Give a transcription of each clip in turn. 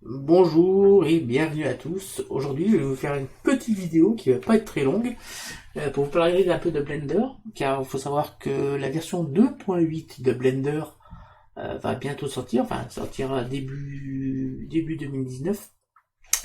Bonjour et bienvenue à tous. Aujourd'hui, je vais vous faire une petite vidéo qui va pas être très longue pour vous parler un peu de Blender, car il faut savoir que la version 2.8 de Blender va bientôt sortir, enfin sortira début 2019.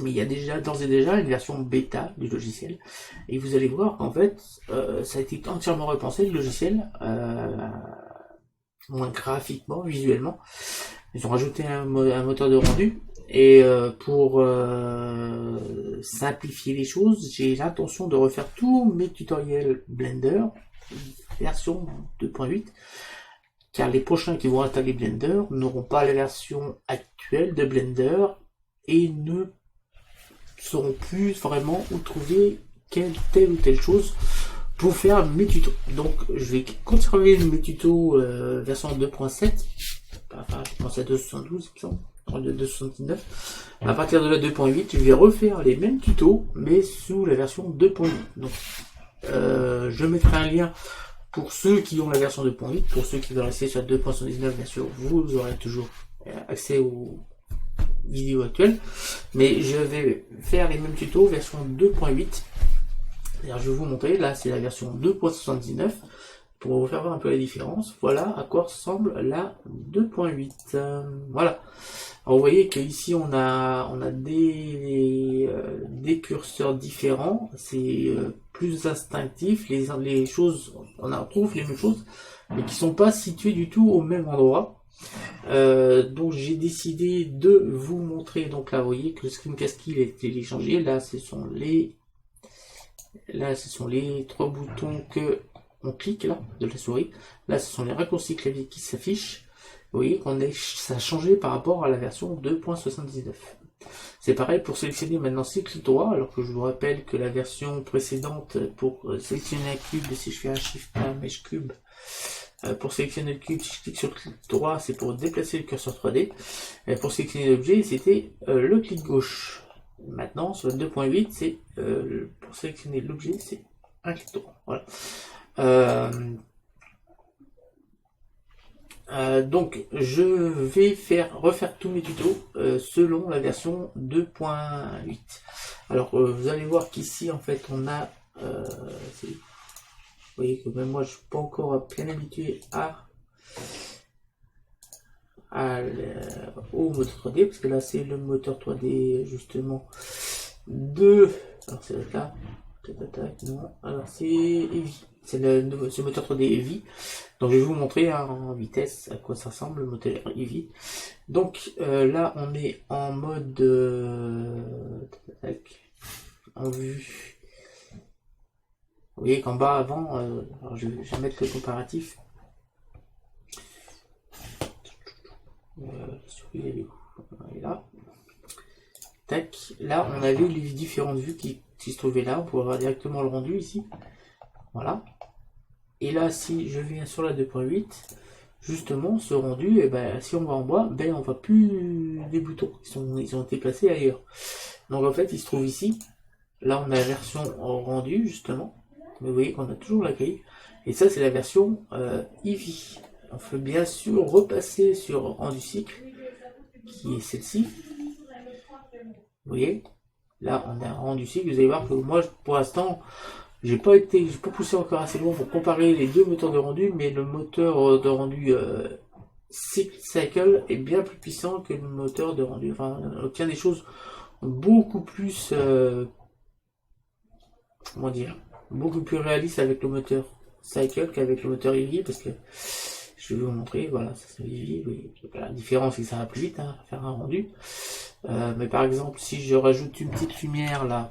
Mais il y a déjà d'ores et déjà une version bêta du logiciel, et vous allez voir qu'en fait, ça a été entièrement repensé le logiciel, moins graphiquement, visuellement. Ils ont rajouté un moteur de rendu. Et pour simplifier les choses, j'ai l'intention de refaire tous mes tutoriels Blender version 2.8, car les prochains qui vont installer Blender n'auront pas la version actuelle de Blender et ne sauront plus vraiment où trouver telle ou telle chose pour faire mes tutos. Donc je vais conserver mes tutos version 2.7, enfin je pense à 272 de 279. À partir de la 2.8, je vais refaire les mêmes tutos, mais sous la version 2.8. Donc, je mettrai un lien pour ceux qui ont la version 2.8. Pour ceux qui veulent rester sur 2.79, bien sûr, vous aurez toujours accès aux vidéos actuelles. Mais je vais faire les mêmes tutos version 2.8. D'ailleurs, je vais vous montrer. Là, c'est la version 2.79. Pour vous faire voir un peu la différence, voilà à quoi ressemble la 2.8. Voilà. Alors vous voyez qu'ici on a des curseurs différents, c'est plus instinctif, les choses, on retrouve les mêmes choses, mais qui sont pas situées du tout au même endroit. Donc j'ai décidé de vous montrer, donc là vous voyez que le screencast key est téléchargé, là ce sont les trois boutons que on clique là de la souris, là ce sont les raccourcis clavier qui s'affichent. Vous voyez ça a changé par rapport à la version 2.79. C'est pareil pour sélectionner maintenant c'est clic droit, alors que je vous rappelle que la version précédente, pour sélectionner un cube, si je fais un shift A mesh cube, pour sélectionner le cube, si je clique sur le clic droit, c'est pour déplacer le curseur 3D. Et pour sélectionner l'objet, c'était le clic gauche. Maintenant, sur la 2.8, c'est pour sélectionner l'objet, c'est un clic droit. Voilà. Donc je vais refaire tous mes tutos selon la version 2.8. Alors vous allez voir qu'ici en fait on a vous voyez que même moi je suis pas encore bien habitué au moteur 3D, parce que là c'est le moteur 3D justement alors c'est là, non, alors c'est Eevee, c'est le moteur 3D Eevee. Donc je vais vous montrer en vitesse à quoi ça ressemble le moteur Eevee. Donc là on est en mode en vue. Vous voyez qu'en bas avant, alors je vais mettre le comparatif. Et là. Tac, là on avait les différentes vues qui se trouvaient là, on pouvait avoir directement le rendu ici. Voilà. Et là, si je viens sur la 2.8, justement, ce rendu, et ben, si on va en bas, ben, on voit plus les boutons. Ils ont été placés ailleurs. Donc, en fait, il se trouve ici. Là, on a la version rendu, justement. Mais vous voyez qu'on a toujours la grille. Et ça, c'est la version Eevee. On peut bien sûr repasser sur rendu cycle, qui est celle-ci. Vous voyez, là, on a rendu cycle. Vous allez voir que moi, pour l'instant, j'ai pas poussé encore assez loin pour comparer les deux moteurs de rendu, mais le moteur de rendu Cycle est bien plus puissant que le moteur de rendu. Enfin, on obtient des choses beaucoup plus, comment dire, beaucoup plus réalistes avec le moteur Cycle qu'avec le moteur Eevee, parce que je vais vous montrer, voilà, ça c'est Eevee. Oui, la différence c'est que ça va plus vite à faire un rendu. Mais par exemple, si je rajoute une petite lumière là,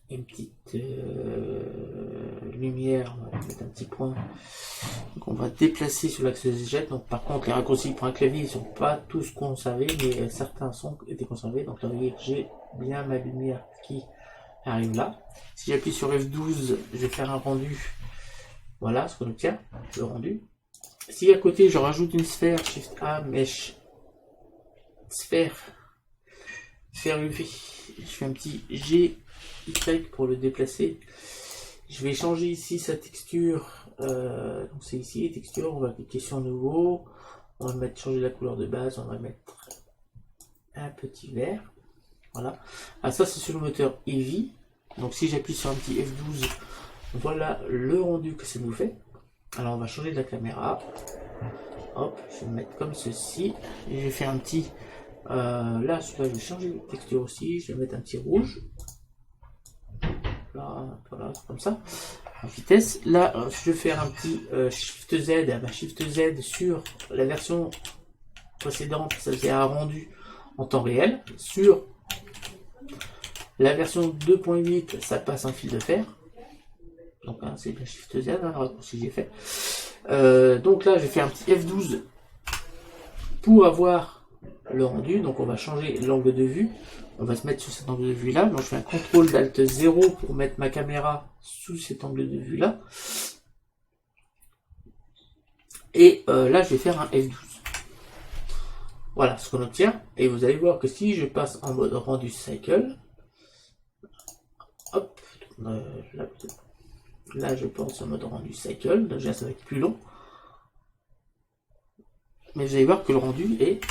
une petite lumière, on va mettre un petit point, donc on va déplacer sur l'axe Z. Donc par contre les raccourcis pour un clavier ne sont pas tous conservés, mais certains sont été conservés. Donc là vous voyez que j'ai bien ma lumière qui arrive là. Si j'appuie sur F12, je vais faire un rendu, voilà ce qu'on obtient, le rendu. Si à côté je rajoute une sphère, Shift A, Mesh, sphère UV, je fais un petit G Y pour le déplacer. Je vais changer ici sa texture, donc c'est ici les textures, on va cliquer sur nouveau, on va changer la couleur de base, on va mettre un petit vert. Voilà. Ah, ça c'est sur le moteur Eevee. Donc si j'appuie sur un petit F12, voilà le rendu que ça nous fait. Alors on va changer de la caméra. Hop, je vais me mettre comme ceci. Et je vais faire un petit... là, celui-là, je vais changer de texture aussi. Je vais mettre un petit rouge. Là, voilà, comme ça. En vitesse. Là, je vais faire un petit Shift Z. Shift Z sur la version précédente, ça faisait un rendu en temps réel. Sur la version 2.8, ça passe en fil de fer. Donc hein, c'est le Shift Z, le raccourci que j'ai fait. Donc là, je vais faire un petit F12 pour avoir le rendu. Donc on va changer l'angle de vue. On va se mettre sur cet angle de vue là. Donc je fais un CTRL d'Alt 0 pour mettre ma caméra sous cet angle de vue là. Et là, je vais faire un F12. Voilà ce qu'on obtient. Et vous allez voir que si je passe en mode rendu cycle, hop, là je pense en mode rendu cycle, déjà ça va être plus long. Mais vous allez voir que le rendu est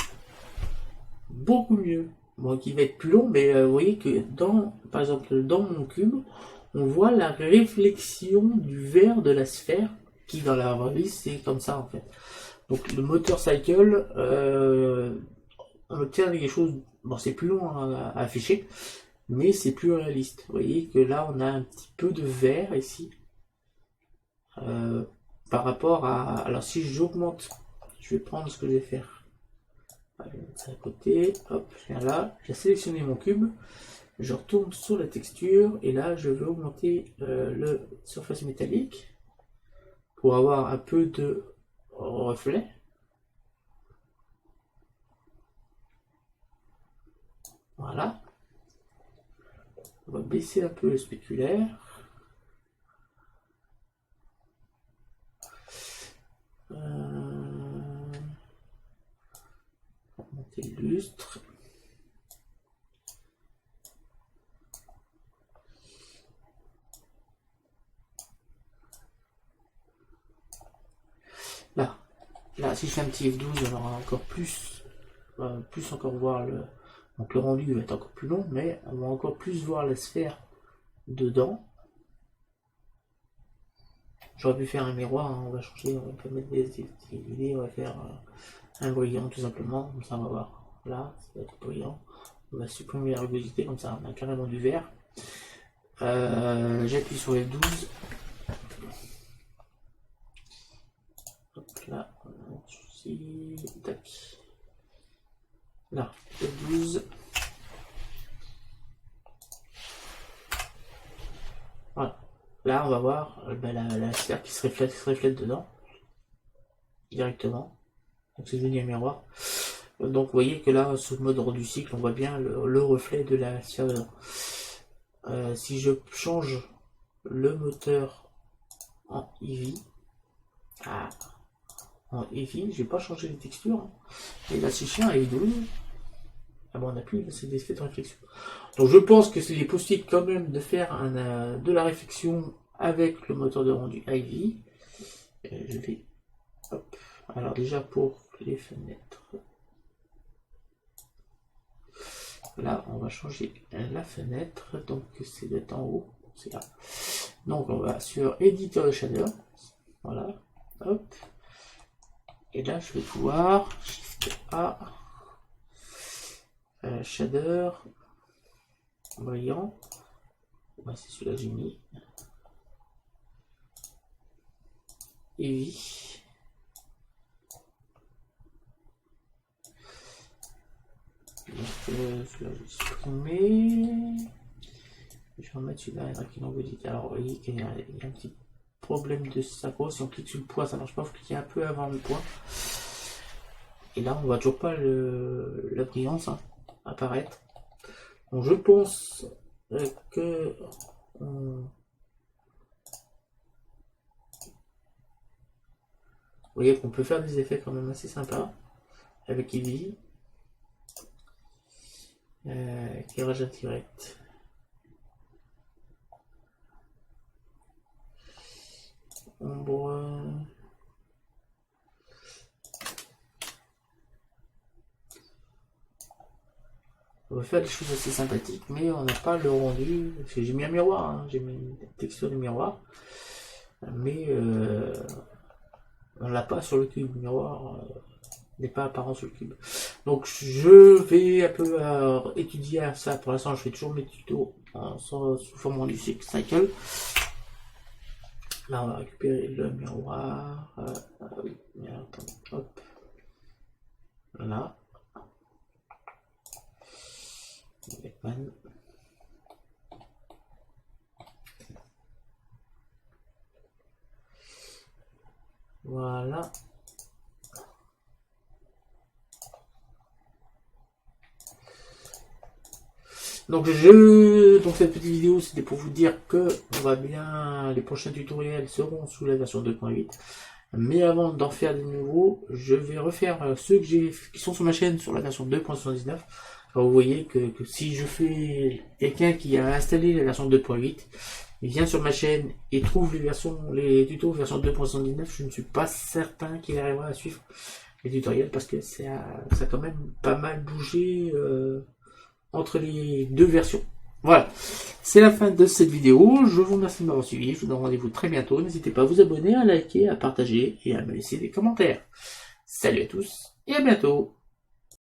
beaucoup mieux. Bon, qui va être plus long, mais vous voyez que par exemple, dans mon cube, on voit la réflexion du vert de la sphère, qui dans la vraie vie, c'est comme ça en fait. Donc le moteur cycle, on obtient quelque chose, bon c'est plus long à afficher, mais c'est plus réaliste. Vous voyez que là on a un petit peu de vert ici, par rapport à... Alors si j'augmente, je vais prendre ce que je vais faire. Je vais mettre ça à côté, hop, je viens là, j'ai sélectionné mon cube, je retourne sur la texture, et là je veux augmenter le surface métallique, pour avoir un peu de reflet. Voilà. On va baisser un peu le spéculaire. Monter le lustre. Là, si je fais un petit F12, on aura encore plus encore voir le... Donc le rendu va être encore plus long, mais on va encore plus voir la sphère dedans. J'aurais pu faire un miroir, hein, on va changer, on va mettre des idées, on va faire un brillant tout simplement, comme ça on va voir. Là, ça va être brillant. On va supprimer la rugosité, comme ça on a carrément du vert. J'appuie sur F12. Hop là, ici, tac. Là, F12. Voilà. Là, on va voir la sphère qui se reflète dedans. Directement. Donc c'est devenu un miroir. Donc vous voyez que là, sous le mode rendu cycle, on voit bien le reflet de la sphère dedans. Si je change le moteur en Eevee, en Eevee, j'ai pas changé les textures, hein. Et là si je fais un F12, ah bon, on n'a plus ces effets de réflexion. Donc je pense que c'est possible quand même de faire de la réflexion avec le moteur de rendu Eevee. Je vais, hop. Alors déjà pour les fenêtres, là on va changer la fenêtre, donc c'est d'être en haut, c'est là. Donc on va sur éditeur de shader, voilà, hop. Et là je vais pouvoir Shift A, shader, brillant, ouais, c'est celui-là que j'ai mis, Eevee. Donc celui-là je vais supprimer. Je vais remettre celui-là avec une envolite. Alors vous voyez qu'il y a un petit problème de sacro. Si on clique sur le poids, ça marche pas. Il faut cliquer un peu avant le poids. Et là, on voit toujours pas la brillance apparaître. Donc je pense que vous voyez qu'on peut faire des effets quand même assez sympas avec Eevee. Éclairage indirect. Ombre. On va faire des choses assez sympathiques, mais on n'a pas le rendu. Parce que j'ai mis un miroir, hein, j'ai mis une texture de miroir, mais on l'a pas sur le cube. Le miroir n'est pas apparent sur le cube. Donc je vais un peu étudier ça. Pour l'instant, je fais toujours mes tutos sous forme du cycle. Là, on va récupérer le miroir. Hop. Là. Voilà. Donc cette petite vidéo, c'était pour vous dire que on va bien, les prochains tutoriels seront sous la version 2.8. Mais avant d'en faire des nouveaux, je vais refaire ceux qui sont sur ma chaîne sur la version 2.79. Alors vous voyez que si je fais quelqu'un qui a installé la version 2.8, il vient sur ma chaîne et trouve les tutos version 2.79, je ne suis pas certain qu'il arrivera à suivre les tutoriels parce que ça a quand même pas mal bougé entre les deux versions. Voilà, c'est la fin de cette vidéo. Je vous remercie de m'avoir suivi. Je vous donne rendez-vous très bientôt. N'hésitez pas à vous abonner, à liker, à partager et à me laisser des commentaires. Salut à tous et à bientôt.